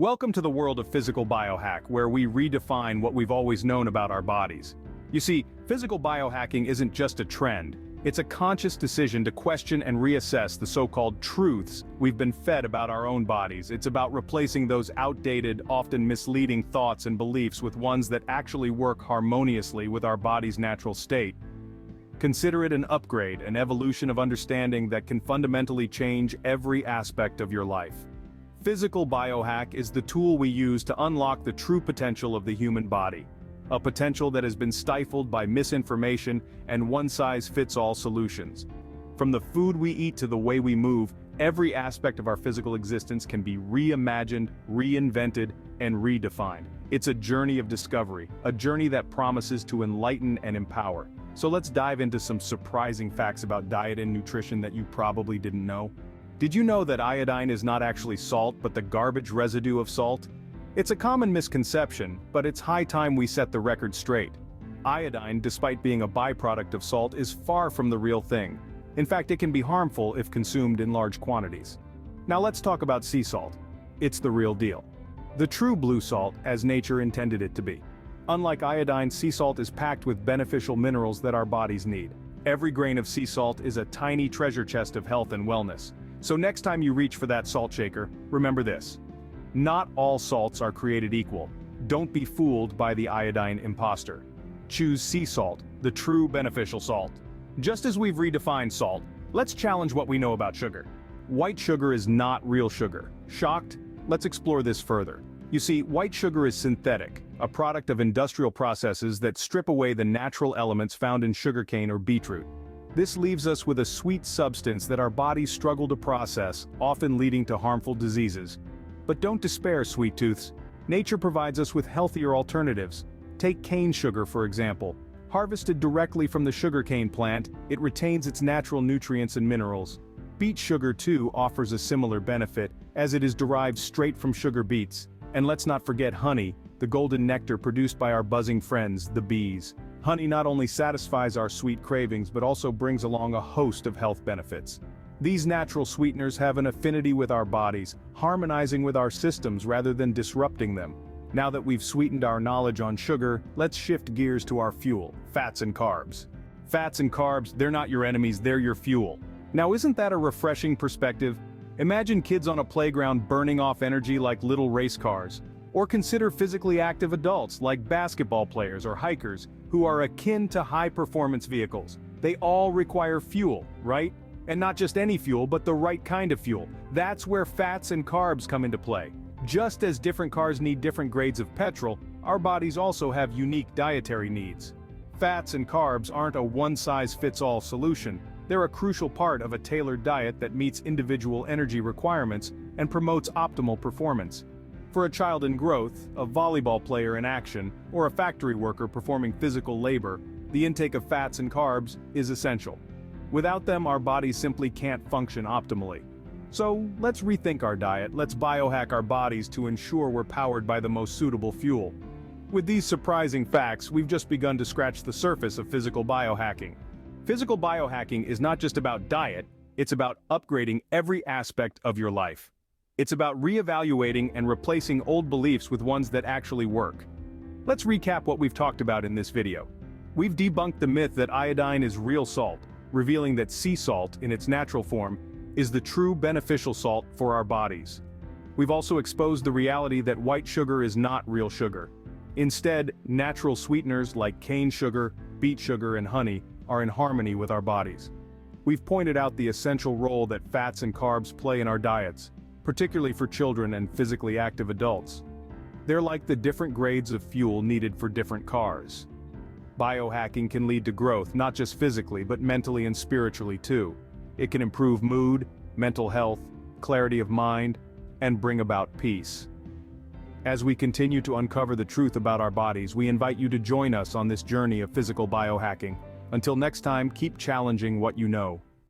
Welcome to the world of Physical BioHack, where we redefine what we've always known about our bodies. You see, physical biohacking isn't just a trend, it's a conscious decision to question and reassess the so-called truths we've been fed about our own bodies. It's about replacing those outdated, often misleading thoughts and beliefs with ones that actually work harmoniously with our body's natural state. Consider it an upgrade, an evolution of understanding that can fundamentally change every aspect of your life. Physical BioHack is the tool we use to unlock the true potential of the human body. A potential that has been stifled by misinformation and one-size-fits-all solutions. From the food we eat to the way we move, every aspect of our physical existence can be reimagined, reinvented, and redefined. It's a journey of discovery, a journey that promises to enlighten and empower. So let's dive into some surprising facts about diet and nutrition that you probably didn't know. Did you know that iodine is not actually salt but the garbage residue of salt? It's a common misconception, but it's high time we set the record straight. Iodine, despite being a byproduct of salt, is far from the real thing. In fact, it can be harmful if consumed in large quantities. Now let's talk about sea salt. It's the real deal. The true blue salt, as nature intended it to be. Unlike iodine, sea salt is packed with beneficial minerals that our bodies need. Every grain of sea salt is a tiny treasure chest of health and wellness. So next time you reach for that salt shaker, remember this. Not all salts are created equal. Don't be fooled by the iodine imposter. Choose sea salt, the true beneficial salt. Just as we've redefined salt, let's challenge what we know about sugar. White sugar is not real sugar. Shocked? Let's explore this further. You see, white sugar is synthetic, a product of industrial processes that strip away the natural elements found in sugarcane or beetroot. This leaves us with a sweet substance that our bodies struggle to process, often leading to harmful diseases. But don't despair, sweet tooths. Nature provides us with healthier alternatives. Take cane sugar, for example. Harvested directly from the sugarcane plant, it retains its natural nutrients and minerals. Beet sugar, too, offers a similar benefit, as it is derived straight from sugar beets. And let's not forget honey, the golden nectar produced by our buzzing friends, the bees. Honey not only satisfies our sweet cravings but also brings along a host of health benefits. These natural sweeteners have an affinity with our bodies, harmonizing with our systems rather than disrupting them. Now that we've sweetened our knowledge on sugar, let's shift gears to our fuel, fats and carbs. Fats and carbs, they're not your enemies, they're your fuel. Now isn't that a refreshing perspective? Imagine kids on a playground burning off energy like little race cars. Or consider physically active adults like basketball players or hikers who are akin to high-performance vehicles. They all require fuel, right? And not just any fuel, but the right kind of fuel. That's where fats and carbs come into play. Just as different cars need different grades of petrol, our bodies also have unique dietary needs. Fats and carbs aren't a one-size-fits-all solution. They're a crucial part of a tailored diet that meets individual energy requirements and promotes optimal performance. For a child in growth, a volleyball player in action, or a factory worker performing physical labor, the intake of fats and carbs is essential. Without them, our bodies simply can't function optimally. So, let's rethink our diet, let's biohack our bodies to ensure we're powered by the most suitable fuel. With these surprising facts, we've just begun to scratch the surface of physical biohacking. Physical biohacking is not just about diet, it's about upgrading every aspect of your life. It's about reevaluating and replacing old beliefs with ones that actually work. Let's recap what we've talked about in this video. We've debunked the myth that iodine is real salt, revealing that sea salt, in its natural form, is the true beneficial salt for our bodies. We've also exposed the reality that white sugar is not real sugar. Instead, natural sweeteners like cane sugar, beet sugar, and honey are in harmony with our bodies. We've pointed out the essential role that fats and carbs play in our diets, particularly for children and physically active adults. They're like the different grades of fuel needed for different cars. Biohacking can lead to growth, not just physically, but mentally and spiritually too. It can improve mood, mental health, clarity of mind, and bring about peace. As we continue to uncover the truth about our bodies, we invite you to join us on this journey of physical biohacking. Until next time, keep challenging what you know.